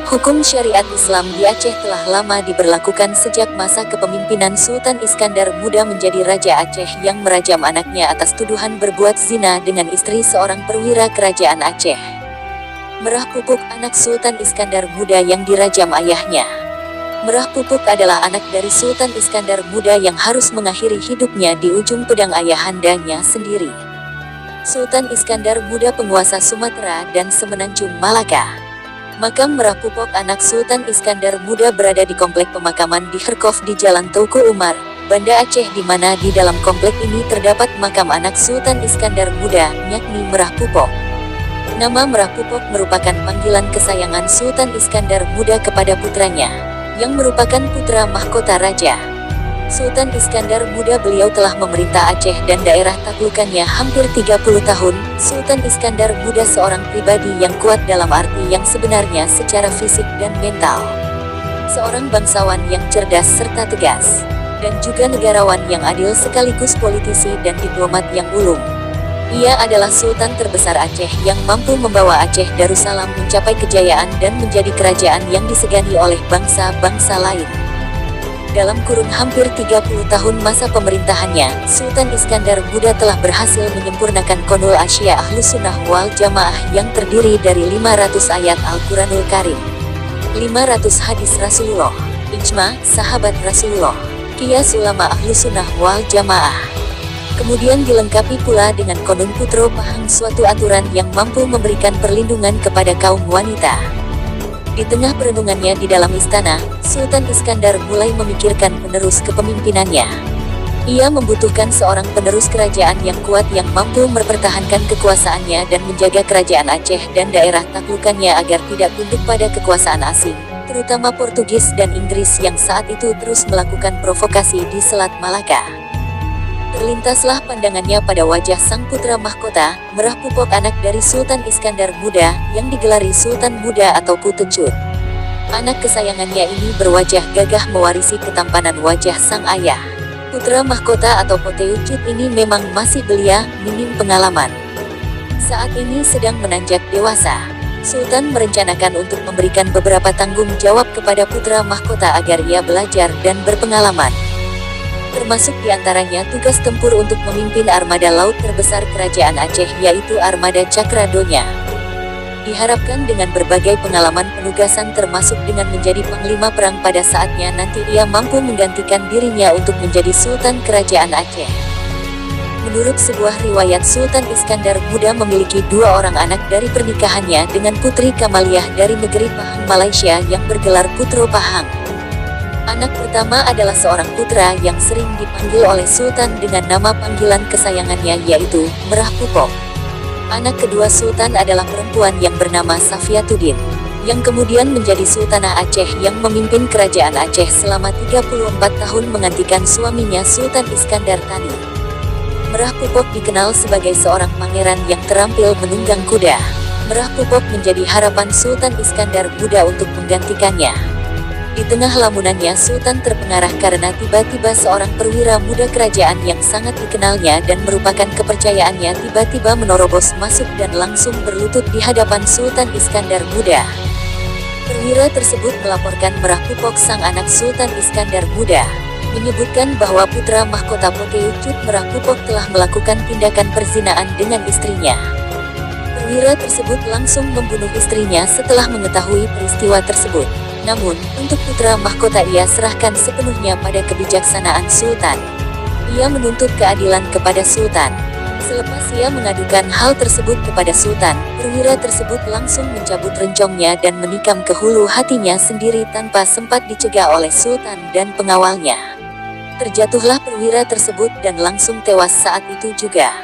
Hukum syariat Islam di Aceh telah lama diberlakukan sejak masa kepemimpinan Sultan Iskandar Muda menjadi Raja Aceh yang merajam anaknya atas tuduhan berbuat zina dengan istri seorang perwira kerajaan Aceh. Merah Pupuk, anak Sultan Iskandar Muda yang dirajam ayahnya. Merah Pupuk adalah anak dari Sultan Iskandar Muda yang harus mengakhiri hidupnya di ujung pedang ayahandanya sendiri. Sultan Iskandar Muda penguasa Sumatera dan Semenanjung Malaka. Makam Merah Pupuk anak Sultan Iskandar Muda berada di komplek pemakaman di Herkov di Jalan Teuku Umar, Banda Aceh, di mana di dalam komplek ini terdapat makam anak Sultan Iskandar Muda, yakni Merah Pupuk. Nama Merah Pupuk merupakan panggilan kesayangan Sultan Iskandar Muda kepada putranya, yang merupakan putra mahkota raja. Sultan Iskandar Muda beliau telah memerintah Aceh dan daerah taklukannya hampir 30 tahun. Sultan Iskandar Muda seorang pribadi yang kuat dalam arti yang sebenarnya secara fisik dan mental. Seorang bangsawan yang cerdas serta tegas, dan juga negarawan yang adil sekaligus politisi dan diplomat yang ulung. Ia adalah Sultan terbesar Aceh yang mampu membawa Aceh Darussalam mencapai kejayaan dan menjadi kerajaan yang disegani oleh bangsa-bangsa lain. Dalam kurun hampir 30 tahun masa pemerintahannya, Sultan Iskandar Muda telah berhasil menyempurnakan Qonul Asya Ahlus Sunnah wal Jamaah yang terdiri dari 500 ayat Al-Quranul Karim, 500 hadis Rasulullah, ijma sahabat Rasulullah, qiyas ulama Ahlus Sunnah wal Jamaah. Kemudian dilengkapi pula dengan Qonun Putro Pahang, suatu aturan yang mampu memberikan perlindungan kepada kaum wanita. Di tengah perenungannya di dalam istana, Sultan Iskandar mulai memikirkan penerus kepemimpinannya. Ia membutuhkan seorang penerus kerajaan yang kuat yang mampu mempertahankan kekuasaannya dan menjaga kerajaan Aceh dan daerah taklukannya agar tidak tunduk pada kekuasaan asing, terutama Portugis dan Inggris yang saat itu terus melakukan provokasi di Selat Malaka. Terlintaslah pandangannya pada wajah sang putra mahkota, Merah Pupuk anak dari Sultan Iskandar Muda, yang digelari Sultan Muda atau Putecut. Anak kesayangannya ini berwajah gagah mewarisi ketampanan wajah sang ayah. Putra mahkota atau Putecut ini memang masih belia, minim pengalaman. Saat ini sedang menanjak dewasa. Sultan merencanakan untuk memberikan beberapa tanggung jawab kepada putra mahkota agar ia belajar dan berpengalaman. Termasuk diantaranya tugas tempur untuk memimpin armada laut terbesar kerajaan Aceh, yaitu Armada Cakradonya. Diharapkan dengan berbagai pengalaman penugasan termasuk dengan menjadi panglima perang pada saatnya nanti ia mampu menggantikan dirinya untuk menjadi Sultan Kerajaan Aceh. Menurut sebuah riwayat, Sultan Iskandar Muda memiliki 2 orang anak dari pernikahannya dengan Putri Kamaliah dari negeri Pahang, Malaysia yang bergelar Putro Pahang. Anak pertama adalah seorang putra yang sering dipanggil oleh Sultan dengan nama panggilan kesayangannya, yaitu Merah Pupuk. Anak kedua Sultan adalah perempuan yang bernama Safiatuddin, yang kemudian menjadi Sultanah Aceh yang memimpin kerajaan Aceh selama 34 tahun menggantikan suaminya Sultan Iskandar Thani. Merah Pupuk dikenal sebagai seorang pangeran yang terampil menunggang kuda. Merah Pupuk menjadi harapan Sultan Iskandar Muda untuk menggantikannya. Di tengah lamunannya, Sultan terpengaruh karena tiba-tiba seorang perwira muda kerajaan yang sangat dikenalnya dan merupakan kepercayaannya tiba-tiba menerobos masuk dan langsung berlutut di hadapan Sultan Iskandar Muda. Perwira tersebut melaporkan Merah Pupuk sang anak Sultan Iskandar Muda, menyebutkan bahwa putra mahkota Putecut Merah Pupuk telah melakukan tindakan perzinaan dengan istrinya. Perwira tersebut langsung membunuh istrinya setelah mengetahui peristiwa tersebut. Namun, untuk putra mahkota ia serahkan sepenuhnya pada kebijaksanaan Sultan. Ia menuntut keadilan kepada Sultan. Selepas ia mengadukan hal tersebut kepada Sultan, perwira tersebut langsung mencabut rencongnya dan menikam ke hulu hatinya sendiri tanpa sempat dicegah oleh Sultan dan pengawalnya. Terjatuhlah perwira tersebut dan langsung tewas saat itu juga.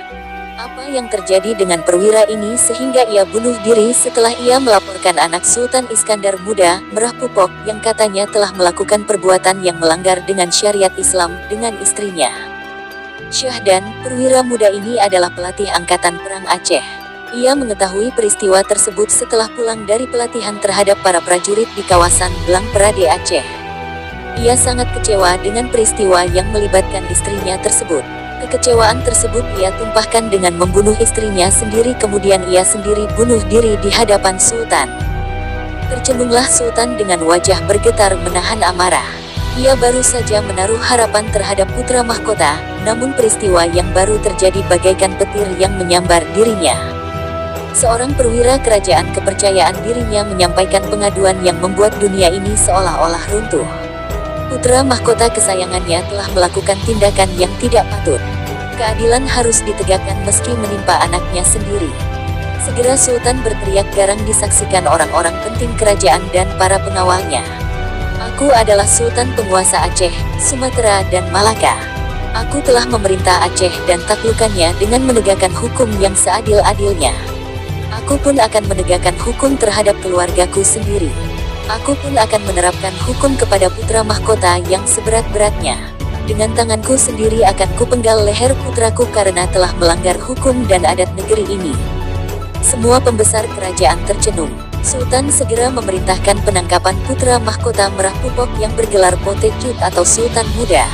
Apa yang terjadi dengan perwira ini sehingga ia bunuh diri setelah ia melaporkan anak Sultan Iskandar Muda, Merah Pupuk, yang katanya telah melakukan perbuatan yang melanggar dengan syariat Islam dengan istrinya. Syahdan, perwira muda ini adalah pelatih Angkatan Perang Aceh. Ia mengetahui peristiwa tersebut setelah pulang dari pelatihan terhadap para prajurit di kawasan Belang Perade Aceh. Ia sangat kecewa dengan peristiwa yang melibatkan istrinya tersebut. Kekecewaan tersebut ia tumpahkan dengan membunuh istrinya sendiri, kemudian ia sendiri bunuh diri di hadapan Sultan. Tercenunglah Sultan dengan wajah bergetar menahan amarah. Ia baru saja menaruh harapan terhadap putra mahkota, namun peristiwa yang baru terjadi bagaikan petir yang menyambar dirinya. Seorang perwira kerajaan kepercayaan dirinya menyampaikan pengaduan yang membuat dunia ini seolah-olah runtuh. Putra mahkota kesayangannya telah melakukan tindakan yang tidak patut. Keadilan harus ditegakkan meski menimpa anaknya sendiri. Segera Sultan berteriak garang disaksikan orang-orang penting kerajaan dan para pengawalnya. Aku adalah Sultan penguasa Aceh, Sumatera dan Malaka. Aku telah memerintah Aceh dan taklukannya dengan menegakkan hukum yang seadil-adilnya. Aku pun akan menegakkan hukum terhadap keluargaku sendiri. Aku pun akan menerapkan hukum kepada putra mahkota yang seberat-beratnya. Dengan tanganku sendiri akan kupenggal leher putraku karena telah melanggar hukum dan adat negeri ini. Semua pembesar kerajaan tercenung. Sultan segera memerintahkan penangkapan putra mahkota Merah Pupok yang bergelar Potecut atau Sultan Muda.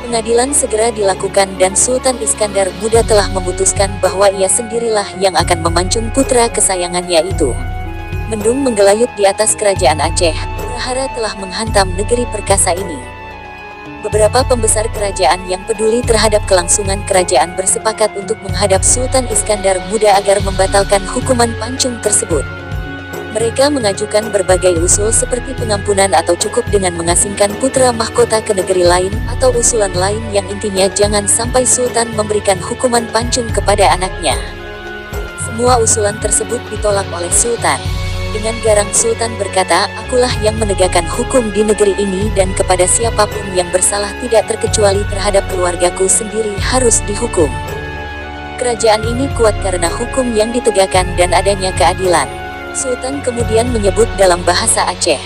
Pengadilan segera dilakukan dan Sultan Iskandar Muda telah memutuskan bahwa ia sendirilah yang akan memancung putra kesayangannya itu. Mendung menggelayut di atas kerajaan Aceh, prahara telah menghantam negeri perkasa ini. Beberapa pembesar kerajaan yang peduli terhadap kelangsungan kerajaan bersepakat untuk menghadap Sultan Iskandar Muda agar membatalkan hukuman pancung tersebut. Mereka mengajukan berbagai usul seperti pengampunan atau cukup dengan mengasingkan putra mahkota ke negeri lain, atau usulan lain yang intinya jangan sampai Sultan memberikan hukuman pancung kepada anaknya. Semua usulan tersebut ditolak oleh Sultan. Dengan garang Sultan berkata, akulah yang menegakkan hukum di negeri ini dan kepada siapapun yang bersalah tidak terkecuali terhadap keluargaku sendiri harus dihukum. Kerajaan ini kuat karena hukum yang ditegakkan dan adanya keadilan. Sultan kemudian menyebut dalam bahasa Aceh,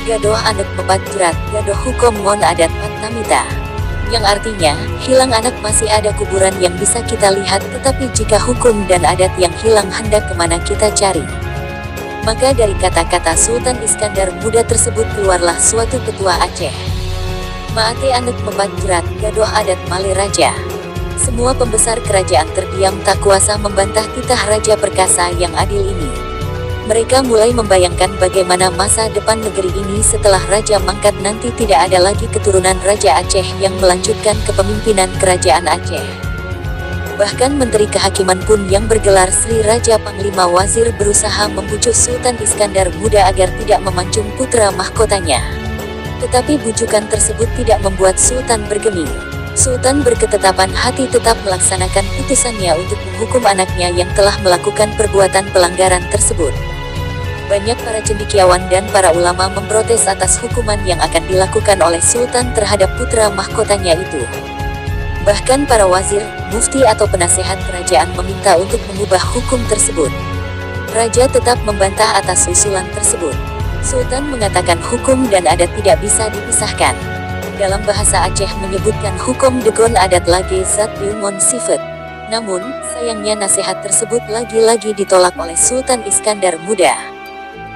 Gadoh anak mepat jerat, gadoh hukum mon adat patnamita. Yang artinya, hilang anak masih ada kuburan yang bisa kita lihat, tetapi jika hukum dan adat yang hilang hendak kemana kita cari. Maka dari kata-kata Sultan Iskandar Muda tersebut keluarlah suatu petua Aceh. Maate anak mepat jerat, gadoh adat male raja. Semua pembesar kerajaan terdiam tak kuasa membantah titah raja perkasa yang adil ini. Mereka mulai membayangkan bagaimana masa depan negeri ini setelah Raja mangkat nanti tidak ada lagi keturunan Raja Aceh yang melanjutkan kepemimpinan kerajaan Aceh. Bahkan Menteri Kehakiman pun yang bergelar Sri Raja Panglima Wazir berusaha membujuk Sultan Iskandar Muda agar tidak memancung putra mahkotanya. Tetapi bujukan tersebut tidak membuat Sultan bergeming. Sultan berketetapan hati tetap melaksanakan putusannya untuk menghukum anaknya yang telah melakukan perbuatan pelanggaran tersebut. Banyak para cendekiawan dan para ulama memprotes atas hukuman yang akan dilakukan oleh Sultan terhadap putra mahkotanya itu. Bahkan para wazir, mufti atau penasehat kerajaan meminta untuk mengubah hukum tersebut. Raja tetap membantah atas usulan tersebut. Sultan mengatakan hukum dan adat tidak bisa dipisahkan. Dalam bahasa Aceh menyebutkan hukum degon adat lagi zat ilmon sifat. Namun, sayangnya nasihat tersebut lagi-lagi ditolak oleh Sultan Iskandar Muda.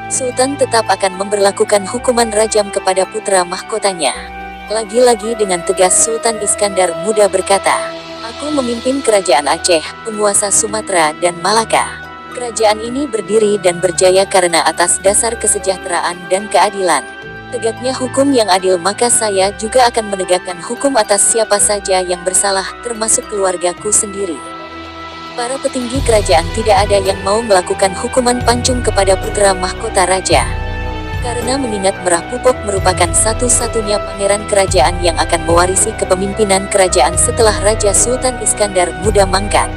Sultan tetap akan memberlakukan hukuman rajam kepada putra mahkotanya. Lagi-lagi dengan tegas Sultan Iskandar Muda berkata, aku memimpin kerajaan Aceh, penguasa Sumatera dan Malaka. Kerajaan ini berdiri dan berjaya karena atas dasar kesejahteraan dan keadilan. Tegaknya hukum yang adil, maka saya juga akan menegakkan hukum atas siapa saja yang bersalah, termasuk keluargaku sendiri. Para petinggi kerajaan tidak ada yang mau melakukan hukuman pancung kepada putra mahkota raja. Karena mengingat Merah Pupok merupakan satu-satunya pangeran kerajaan yang akan mewarisi kepemimpinan kerajaan setelah Raja Sultan Iskandar Muda mangkat.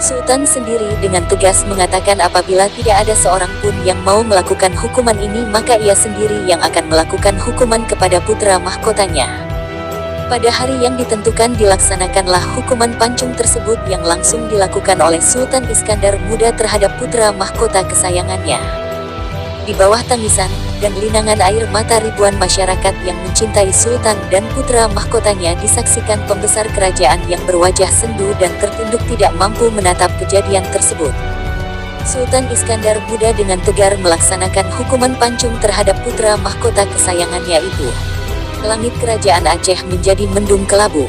Sultan sendiri dengan tegas mengatakan apabila tidak ada seorang pun yang mau melakukan hukuman ini, maka ia sendiri yang akan melakukan hukuman kepada putra mahkotanya. Pada hari yang ditentukan dilaksanakanlah hukuman pancung tersebut yang langsung dilakukan oleh Sultan Iskandar Muda terhadap putra mahkota kesayangannya. Di bawah tangisan dan linangan air mata ribuan masyarakat yang mencintai Sultan dan putra mahkotanya disaksikan pembesar kerajaan yang berwajah sendu dan tertunduk tidak mampu menatap kejadian tersebut. Sultan Iskandar Muda dengan tegar melaksanakan hukuman pancung terhadap putra mahkota kesayangannya itu. Langit kerajaan Aceh menjadi mendung kelabu.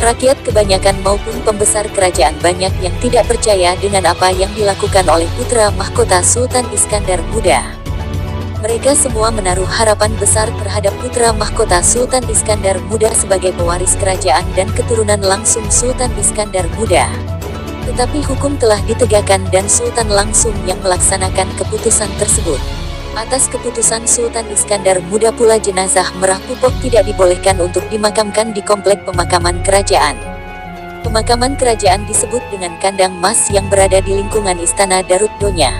Rakyat kebanyakan maupun pembesar kerajaan banyak yang tidak percaya dengan apa yang dilakukan oleh putra mahkota Sultan Iskandar Muda. Mereka semua menaruh harapan besar terhadap putra mahkota Sultan Iskandar Muda sebagai pewaris kerajaan dan keturunan langsung Sultan Iskandar Muda. Tetapi hukum telah ditegakkan dan Sultan langsung yang melaksanakan keputusan tersebut. Atas keputusan Sultan Iskandar Muda pula jenazah Merah Pupok tidak dibolehkan untuk dimakamkan di komplek pemakaman kerajaan. Pemakaman kerajaan disebut dengan kandang mas yang berada di lingkungan Istana Darut Donya.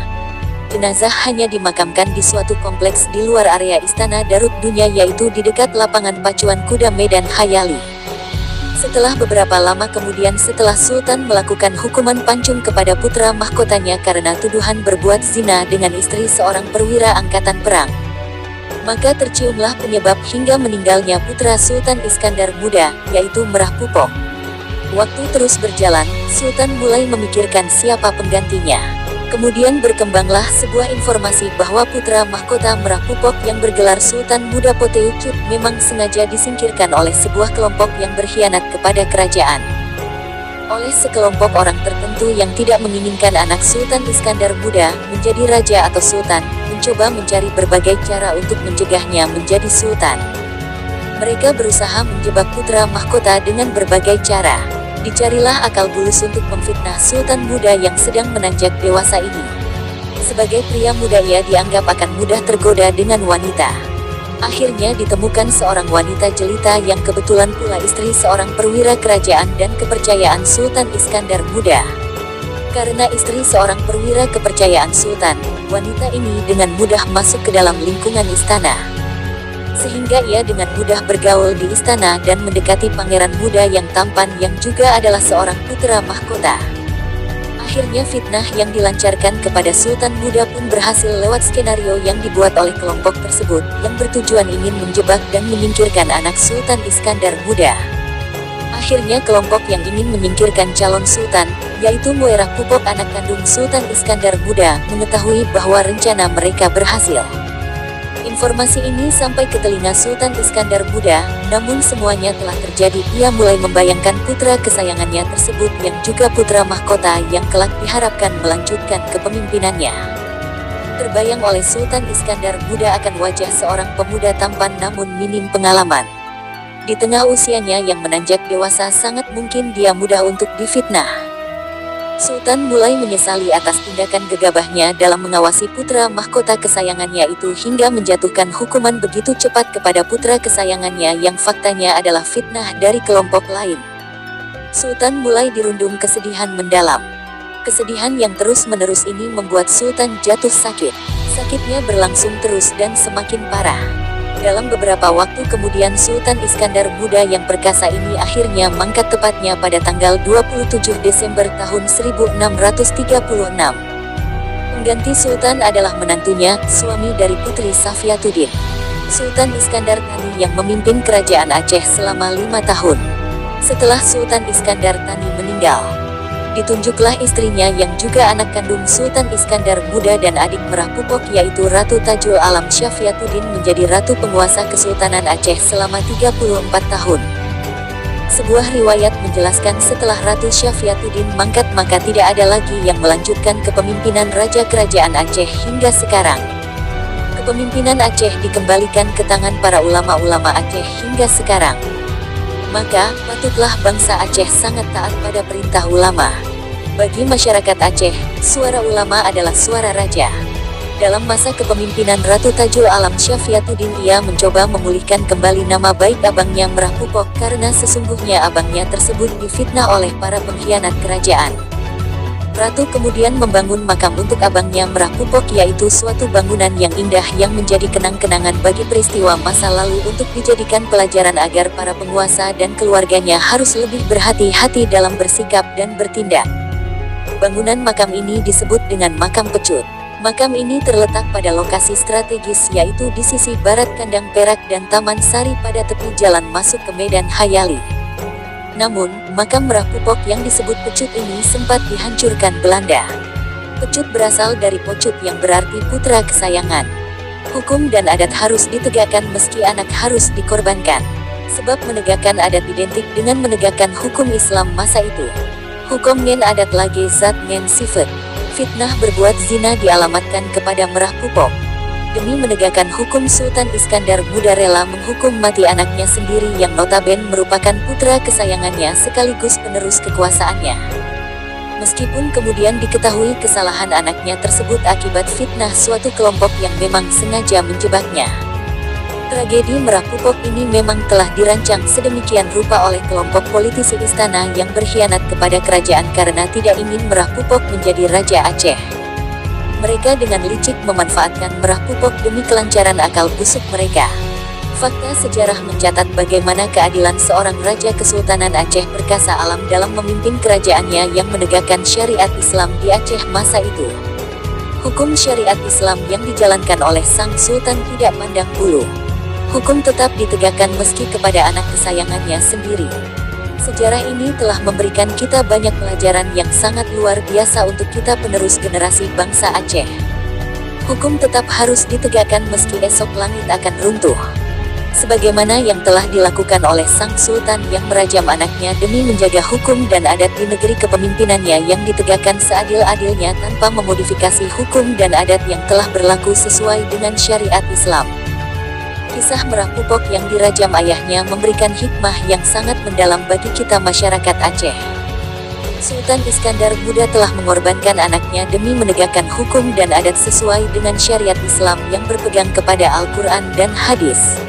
Jenazah hanya dimakamkan di suatu kompleks di luar area Istana Darut Dunya, yaitu di dekat lapangan pacuan kuda Medan Hayali. Setelah beberapa lama kemudian, setelah Sultan melakukan hukuman pancung kepada putra mahkotanya karena tuduhan berbuat zina dengan istri seorang perwira angkatan perang, maka terciumlah penyebab hingga meninggalnya putra Sultan Iskandar Muda, yaitu Merah Pupok. Waktu terus berjalan, Sultan mulai memikirkan siapa penggantinya. Kemudian berkembanglah sebuah informasi bahwa putra mahkota Merah Pupok yang bergelar Sultan Muda Poteucut memang sengaja disingkirkan oleh sebuah kelompok yang berkhianat kepada kerajaan. Oleh sekelompok orang tertentu yang tidak menginginkan anak Sultan Iskandar Muda menjadi raja atau sultan, mencoba mencari berbagai cara untuk mencegahnya menjadi sultan. Mereka berusaha menjebak putra mahkota dengan berbagai cara. Dicarilah akal bulus untuk memfitnah Sultan Muda yang sedang menanjak dewasa ini. Sebagai pria muda, ia dianggap akan mudah tergoda dengan wanita. Akhirnya ditemukan seorang wanita jelita yang kebetulan pula istri seorang perwira kerajaan dan kepercayaan Sultan Iskandar Muda. Karena istri seorang perwira kepercayaan Sultan, wanita ini dengan mudah masuk ke dalam lingkungan istana. Sehingga ia dengan mudah bergaul di istana dan mendekati pangeran muda yang tampan yang juga adalah seorang putra mahkota. Akhirnya fitnah yang dilancarkan kepada Sultan Muda pun berhasil lewat skenario yang dibuat oleh kelompok tersebut, yang bertujuan ingin menjebak dan menyingkirkan anak Sultan Iskandar Muda. Akhirnya kelompok yang ingin menyingkirkan calon sultan, yaitu Merah Pupok anak kandung Sultan Iskandar Muda, mengetahui bahwa rencana mereka berhasil. Informasi ini sampai ke telinga Sultan Iskandar Muda, namun semuanya telah terjadi. Ia mulai membayangkan putra kesayangannya tersebut yang juga putra mahkota yang kelak diharapkan melanjutkan kepemimpinannya. Terbayang oleh Sultan Iskandar Muda akan wajah seorang pemuda tampan namun minim pengalaman. Di tengah usianya yang menanjak dewasa, sangat mungkin dia mudah untuk difitnah. Sultan mulai menyesali atas tindakan gegabahnya dalam mengawasi putra mahkota kesayangannya itu hingga menjatuhkan hukuman begitu cepat kepada putra kesayangannya yang faktanya adalah fitnah dari kelompok lain. Sultan mulai dirundung kesedihan mendalam. Kesedihan yang terus-menerus ini membuat Sultan jatuh sakit. Sakitnya berlangsung terus dan semakin parah. Dalam beberapa waktu kemudian, Sultan Iskandar Muda yang perkasa ini akhirnya mangkat tepatnya pada tanggal 27 Desember tahun 1636. Pengganti Sultan adalah menantunya, suami dari Putri Safiatuddin, Sultan Iskandar Thani yang memimpin kerajaan Aceh selama 5 tahun. Setelah Sultan Iskandar Thani meninggal, ditunjuklah istrinya yang juga anak kandung Sultan Iskandar Muda dan adik Merah Pupok, yaitu Ratu Tajul Alam Syafiatuddin, menjadi ratu penguasa Kesultanan Aceh selama 34 tahun. Sebuah riwayat menjelaskan setelah Ratu Syafiatuddin mangkat maka tidak ada lagi yang melanjutkan kepemimpinan Raja Kerajaan Aceh hingga sekarang. Kepemimpinan Aceh dikembalikan ke tangan para ulama-ulama Aceh hingga sekarang. Maka, patutlah bangsa Aceh sangat taat pada perintah ulama. Bagi masyarakat Aceh, suara ulama adalah suara raja. Dalam masa kepemimpinan Ratu Tajul Alam Syafiatuddin, ia mencoba memulihkan kembali nama baik abangnya Merah Pupok karena sesungguhnya abangnya tersebut difitnah oleh para pengkhianat kerajaan. Ratu kemudian membangun makam untuk abangnya Merah Pupok, yaitu suatu bangunan yang indah yang menjadi kenang-kenangan bagi peristiwa masa lalu untuk dijadikan pelajaran agar para penguasa dan keluarganya harus lebih berhati-hati dalam bersikap dan bertindak. Bangunan makam ini disebut dengan Makam Pecut. Makam ini terletak pada lokasi strategis, yaitu di sisi barat Kandang Perak dan Taman Sari pada tepi jalan masuk ke Medan Hayali. Namun, makam Merah Pupok yang disebut Pecut ini sempat dihancurkan Belanda. Pecut berasal dari pocut yang berarti putra kesayangan. Hukum dan adat harus ditegakkan meski anak harus dikorbankan. Sebab menegakkan adat identik dengan menegakkan hukum Islam masa itu. Hukum ngen adat lagi zat ngen sifat. Fitnah berbuat zina dialamatkan kepada Merah Pupok. Demi menegakkan hukum, Sultan Iskandar Muda rela menghukum mati anaknya sendiri yang notabene merupakan putra kesayangannya sekaligus penerus kekuasaannya. Meskipun kemudian diketahui kesalahan anaknya tersebut akibat fitnah suatu kelompok yang memang sengaja menjebaknya. Tragedi Merah Pupok ini memang telah dirancang sedemikian rupa oleh kelompok politisi istana yang berkhianat kepada kerajaan karena tidak ingin Merah Pupok menjadi Raja Aceh. Mereka dengan licik memanfaatkan Merah Pupok demi kelancaran akal busuk mereka. Fakta sejarah mencatat bagaimana keadilan seorang Raja Kesultanan Aceh perkasa alam dalam memimpin kerajaannya yang menegakkan syariat Islam di Aceh masa itu. Hukum syariat Islam yang dijalankan oleh sang Sultan tidak pandang bulu. Hukum tetap ditegakkan meski kepada anak kesayangannya sendiri. Sejarah ini telah memberikan kita banyak pelajaran yang sangat luar biasa untuk kita penerus generasi bangsa Aceh. Hukum tetap harus ditegakkan meski esok langit akan runtuh. Sebagaimana yang telah dilakukan oleh sang Sultan yang merajam anaknya demi menjaga hukum dan adat di negeri kepemimpinannya yang ditegakkan seadil-adilnya tanpa memodifikasi hukum dan adat yang telah berlaku sesuai dengan syariat Islam. Kisah Merah Pupok yang dirajam ayahnya memberikan hikmah yang sangat mendalam bagi kita masyarakat Aceh. Sultan Iskandar Muda telah mengorbankan anaknya demi menegakkan hukum dan adat sesuai dengan syariat Islam yang berpegang kepada Al-Quran dan hadis.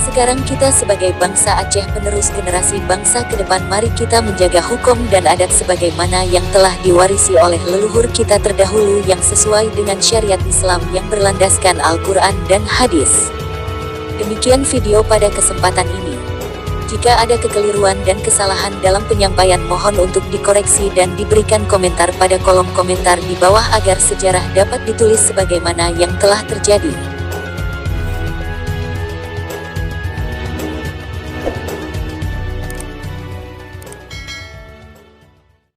Sekarang kita sebagai bangsa Aceh penerus generasi bangsa ke depan, mari kita menjaga hukum dan adat sebagaimana yang telah diwarisi oleh leluhur kita terdahulu yang sesuai dengan syariat Islam yang berlandaskan Al-Quran dan hadis. Demikian video pada kesempatan ini. Jika ada kekeliruan dan kesalahan dalam penyampaian, mohon untuk dikoreksi dan diberikan komentar pada kolom komentar di bawah agar sejarah dapat ditulis sebagaimana yang telah terjadi.